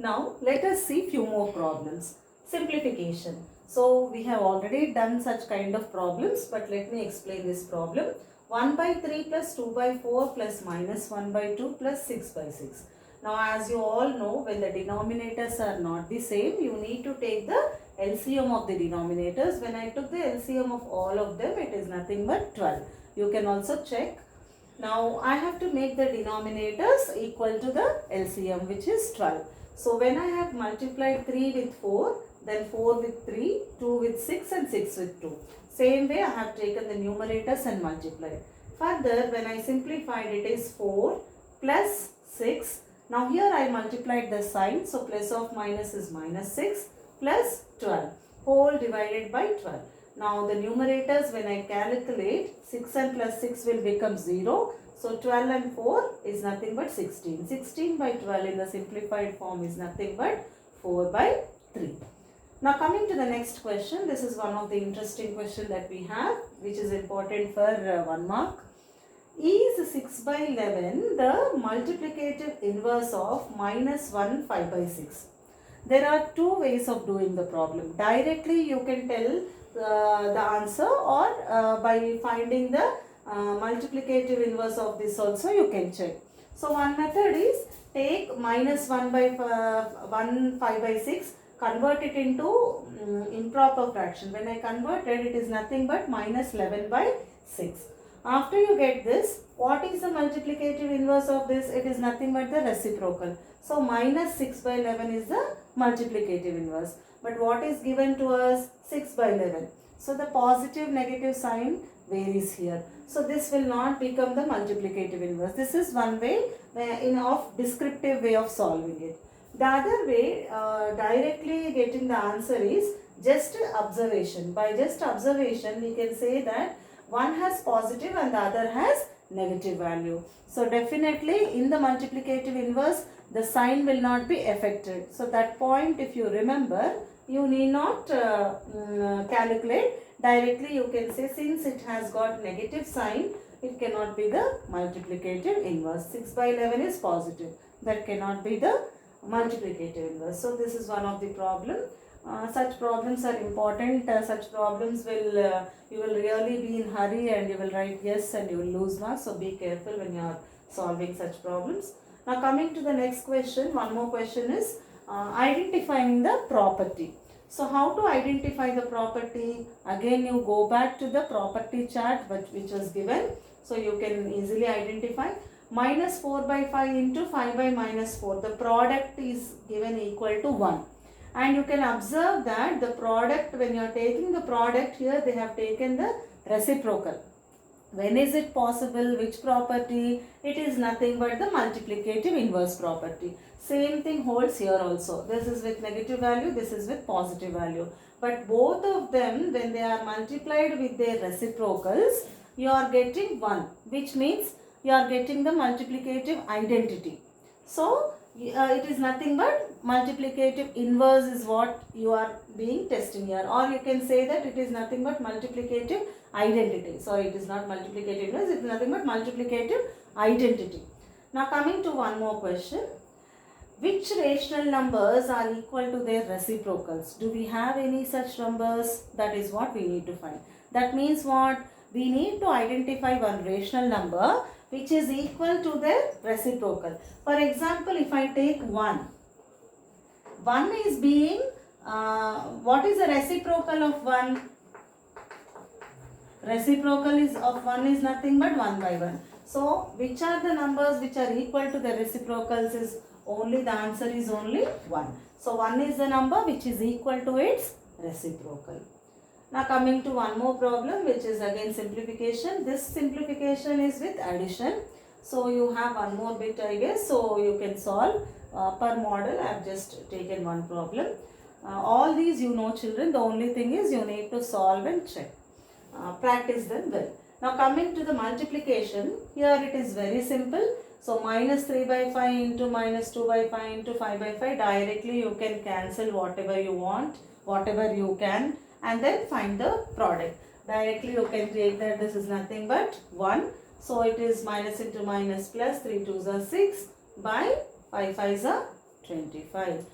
Now let us see few more problems. Simplification. So we have already done such kind of problems, but let me explain this problem. 1 by 3 plus 2 by 4 plus minus 1 by 2 plus 6 by 6. Now as you all know, when the denominators are not the same, you need to take the LCM of the denominators. When I took the LCM of all of them, it is nothing but 12. You can also check. Now I have to make the denominators equal to the LCM, which is 12. So when I have multiplied 3 with 4, then 4 with 3, 2 with 6 and 6 with 2. Same way I have taken the numerators and multiplied. Further, when I simplified, it is 4 plus 6. Now here I multiplied the sign, so plus of minus is minus 6 plus 12 whole divided by 12. Now the numerators, when I calculate, 6 and plus 6 will become 0. So 12 and 4 is nothing but 16. 16 by 12 in the simplified form is nothing but 4 by 3. Now coming to the next question, this is one of the interesting question that we have, which is important for 1 mark. Is 6 by 11 the multiplicative inverse of minus 1 5 by 6? There are two ways of doing the problem. Directly you can tell the answer, or by finding the multiplicative inverse of this also you can check. So one method is take minus 1 by 1 5 by 6, convert it into improper fraction. When I converted, it is nothing but minus 11 by 6. After you get this, what is the multiplicative inverse of this? It is nothing but the reciprocal. So minus 6 by 11 is the multiplicative inverse. But what is given to us? 6 by 11. So the positive negative sign varies here. So this will not become the multiplicative inverse. This is one way of descriptive way of solving it. The other way, directly getting the answer is just observation. By just observation, we can say that one has positive and the other has negative value. So definitely in the multiplicative inverse, the sign will not be affected. So that point, if you remember, you need not calculate. Directly you can say, since it has got negative sign, it cannot be the multiplicative inverse. 6 by 11 is positive. That cannot be the multiplicative inverse. So this is one of the problem. Such problems are important. Such problems will, you will really be in hurry and you will write yes and you will lose marks. So be careful when you are solving such problems. Now coming to the next question, one more question is identifying the property. So how to identify the property? Again you go back to the property chart which was given. So you can easily identify. Minus 4 by 5 into 5 by minus 4. The product is given equal to 1. And you can observe that the product, when you are taking the product here, they have taken the reciprocal. When is it possible? Which property? It is nothing but the multiplicative inverse property. Same thing holds here also. This is with negative value, this is with positive value. But both of them, when they are multiplied with their reciprocals, you are getting 1, which means you are getting the multiplicative identity. So it is nothing but multiplicative inverse is what you are being testing here, or you can say that it is nothing but multiplicative identity. Sorry, it is not multiplicative inverse, it is nothing but multiplicative identity. Now coming to one more question. Which rational numbers are equal to their reciprocals? Do we have any such numbers? That is what we need to find. That means what? We need to identify one rational number which is equal to their reciprocal. For example, if I take 1. 1 is being, what is the reciprocal of 1? Reciprocal is of 1 is nothing but 1 by 1. So, which are the numbers which are equal to the reciprocals is only, the answer is only 1. So, 1 is the number which is equal to its reciprocal. Now coming to one more problem, which is again simplification. This simplification is with addition. So you have one more bit, I guess. So you can solve per model. I have just taken one problem. All these you know, children. The only thing is you need to solve and check. Practice them well. Now coming to the multiplication. Here it is very simple. So minus 3 by 5 into minus 2 by 5 into 5 by 5. Directly you can cancel whatever you want, whatever you can, and then find the product. Directly you can take that this is nothing but 1. So it is minus into minus plus, 3 2s are 6 by 5 5s are 25.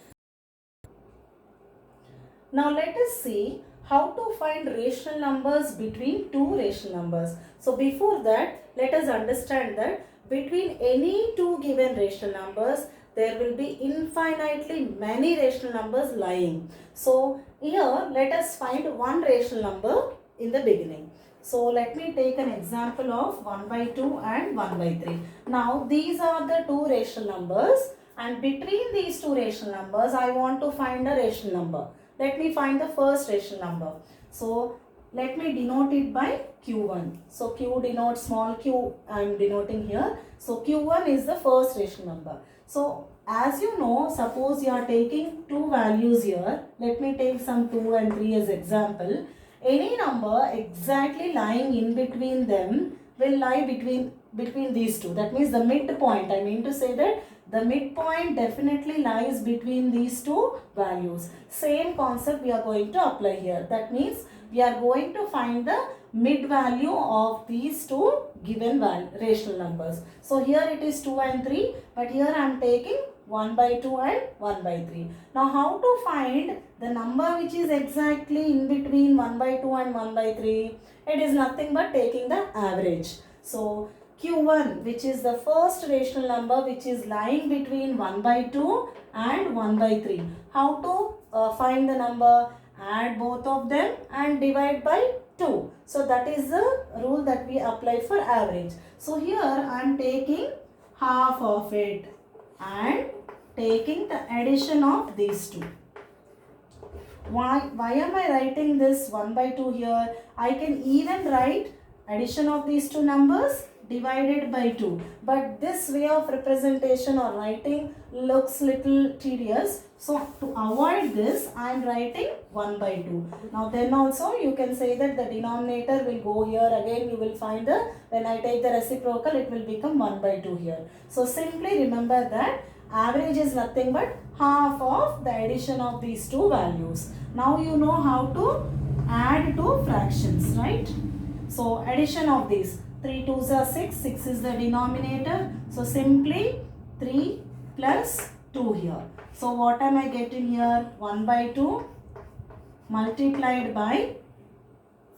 Now let us see how to find rational numbers between two rational numbers. So before that, let us understand that between any two given rational numbers, there will be infinitely many rational numbers lying. So here let us find one rational number in the beginning. So let me take an example of 1 by 2 and 1 by 3. Now these are the two rational numbers, and between these two rational numbers I want to find a rational number. Let me find the first rational number. So let me denote it by Q1. So Q denotes small q, I am denoting here. So Q1 is the first rational number. So as you know, suppose you are taking two values here. Let me take some 2 and 3 as example. Any number exactly lying in between them will lie between these two. That means the midpoint. I mean to say that the midpoint definitely lies between these two values. Same concept we are going to apply here. That means we are going to find the mid value of these two given rational numbers. So here it is 2 and 3, but here I am taking 1 by 2 and 1 by 3. Now how to find the number which is exactly in between 1 by 2 and 1 by 3? It is nothing but taking the average. So Q1, which is the first rational number which is lying between 1 by 2 and 1 by 3. How to find the number? Add both of them and divide by 2. So that is the rule that we apply for average. So here I am taking half of it and taking the addition of these two. Why am I writing this 1 by 2 here? I can even write addition of these two numbers divided by 2. But this way of representation or writing looks little tedious. So to avoid this, I am writing 1 by 2. Now then also you can say that the denominator will go here. Again you will find the, when I take the reciprocal, it will become 1 by 2 here. So simply remember that average is nothing but half of the addition of these two values. Now you know how to add two fractions, right? So addition of these, 3 2s are 6, 6 is the denominator. So simply 3 plus 2 here. So what am I getting here? 1 by 2 multiplied by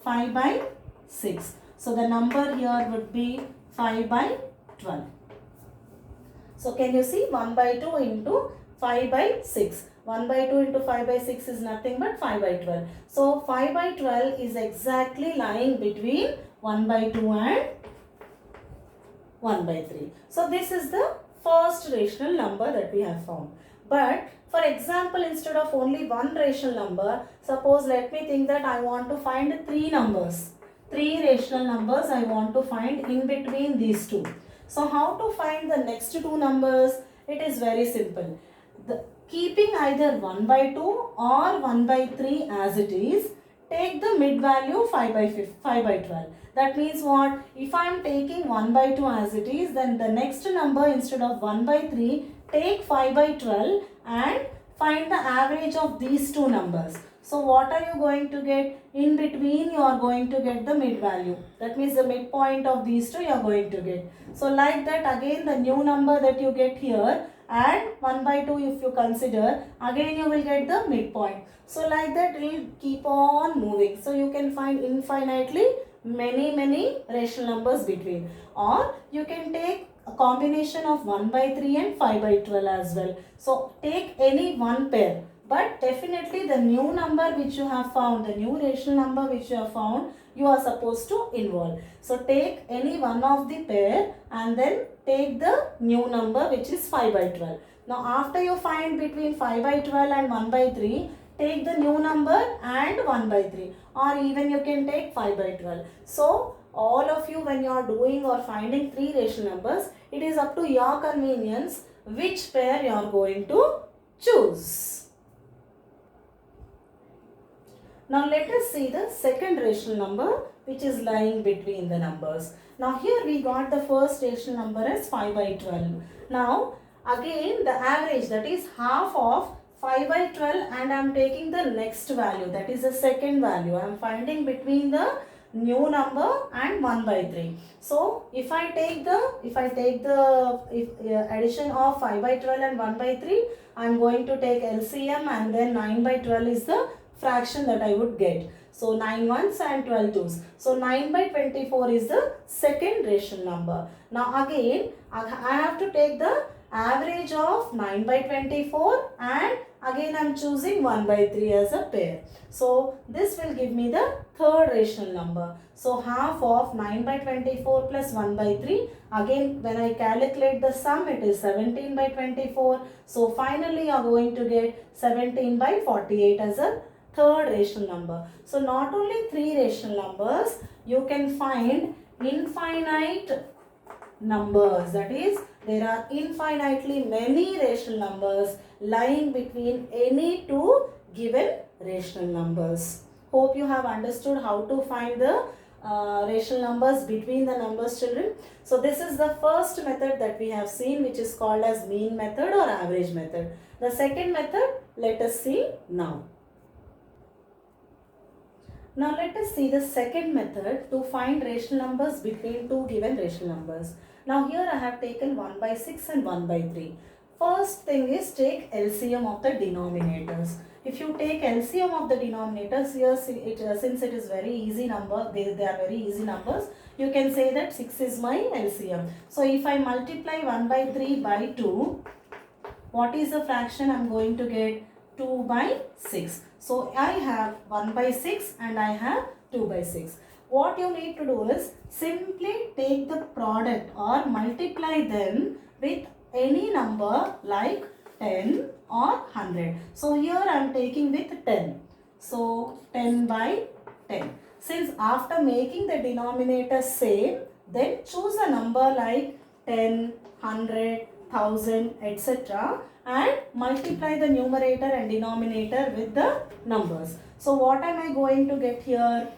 5 by 6. So the number here would be 5 by 12. So can you see 1 by 2 into 5 by 6. 1 by 2 into 5 by 6 is nothing but 5 by 12. So 5 by 12 is exactly lying between 1 by 2 and 1 by 3. So this is the first rational number that we have found. But for example, instead of only one rational number, suppose let me think that I want to find three numbers. Three rational numbers I want to find in between these two. So how to find the next two numbers? It is very simple. Keeping either 1 by 2 or 1 by 3 as it is, take the mid value 5 by 12. That means what? If I am taking 1 by 2 as it is, then the next number instead of 1 by 3, take 5 by 12 and find the average of these two numbers. So what are you going to get? In between you are going to get the mid value. That means the midpoint of these two you are going to get. So like that, again the new number that you get here, add 1 by 2 if you consider, again you will get the midpoint. So like that it will keep on moving. So you can find infinitely many rational numbers between. Or you can take a combination of 1 by 3 and 5 by 12 as well. So take any one pair. But definitely the new number which you have found, the new rational number which you have found, you are supposed to involve. So take any one of the pair and then take the new number which is 5 by 12. Now after you find between 5 by 12 and 1 by 3, take the new number and 1 by 3, or even you can take 5 by 12. So all of you, when you are doing or finding three rational numbers, it is up to your convenience which pair you are going to choose. Now let us see the second rational number which is lying between the numbers. Now here we got the first rational number as 5 by 12. Now again the average, that is half of 5 by 12, and I am taking the next value, that is the second value. I am finding between the new number and 1 by 3. So if I take the addition of 5 by 12 and 1 by 3, I am going to take LCM, and then 9 by 12 is the fraction that I would get. So 9 ones and 12 twos. So 9 by 24 is the second rational number. Now again I have to take the average of 9 by 24, and again I am choosing 1 by 3 as a pair. So this will give me the third rational number. So half of 9 by 24 plus 1 by 3. Again when I calculate the sum, it is 17 by 24. So finally you are going to get 17 by 48 as a third rational number. So not only three rational numbers, you can find infinite numbers. That is, there are infinitely many rational numbers lying between any two given rational numbers. Hope you have understood how to find the rational numbers between the numbers, children. So this is the first method that we have seen, which is called as mean method or average method. The second method, let us see now. Now let us see the second method to find rational numbers between two given rational numbers. Now here I have taken 1 by 6 and 1 by 3. First thing is take LCM of the denominators. If you take LCM of the denominators, here since it is very easy number, they are very easy numbers, you can say that 6 is my LCM. So if I multiply 1 by 3 by 2, what is the fraction I am going to get? 2 by 6. So I have 1 by 6 and I have 2 by 6. What you need to do is simply take the product or multiply them with any number like 10 or 100. So here I am taking with 10. So 10 by 10. Since after making the denominator same, then choose a number like 10, 100, 1000, etc. and multiply the numerator and denominator with the numbers. So what am I going to get here?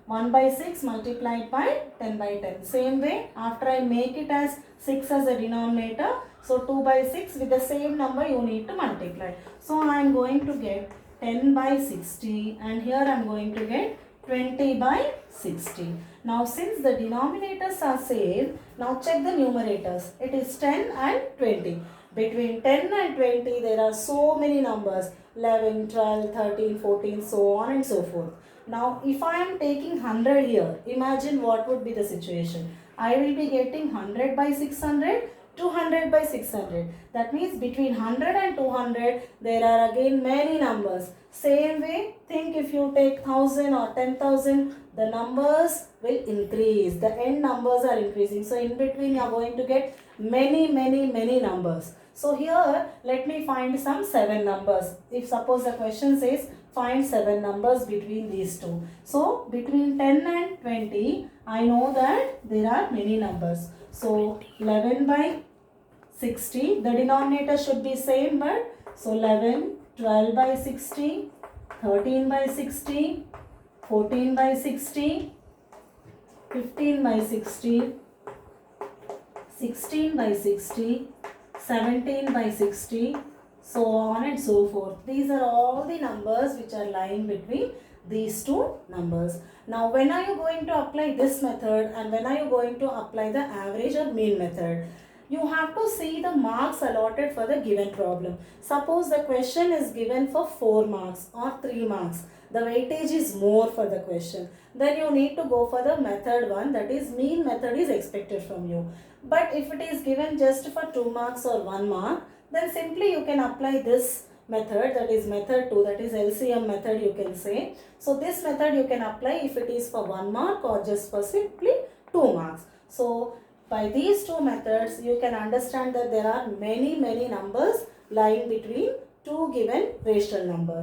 1 by 6 multiplied by 10 by 10. Same way, after I make it as 6 as a denominator, so 2 by 6 with the same number you need to multiply. So I am going to get 10 by 60, and here I am going to get 20 by 60. Now since the denominators are same, now check the numerators. It is 10 and 20. Between 10 and 20 there are so many numbers, 11, 12, 13, 14, so on and so forth. Now if I am taking 100 here, imagine what would be the situation. I will be getting 100 by 600, 200 by 600. That means between 100 and 200 there are again many numbers. Same way, think if you take 1000 or 10,000, the numbers will increase. The end numbers are increasing. So in between you are going to get many numbers. So here let me find some 7 numbers. If suppose the question says find 7 numbers between these two. So between 10 and 20, I know that there are many numbers. So 11 by 60, the denominator should be same, but so 11, 12 by 60, 13 by 60, 14 by 60, 15 by 60, 16 by 60, 17 by 60, so on and so forth. These are all the numbers which are lying between these two numbers. Now when are you going to apply this method and when are you going to apply the average or mean method? You have to see the marks allotted for the given problem. Suppose the question is given for 4 marks or 3 marks. The weightage is more for the question. Then you need to go for the method 1, that is mean method is expected from you. But if it is given just for 2 marks or 1 mark, then simply you can apply this method, that is method 2, that is LCM method you can say. So this method you can apply if it is for 1 mark or just for simply 2 marks. So by these two methods you can understand that there are many numbers lying between two given rational numbers.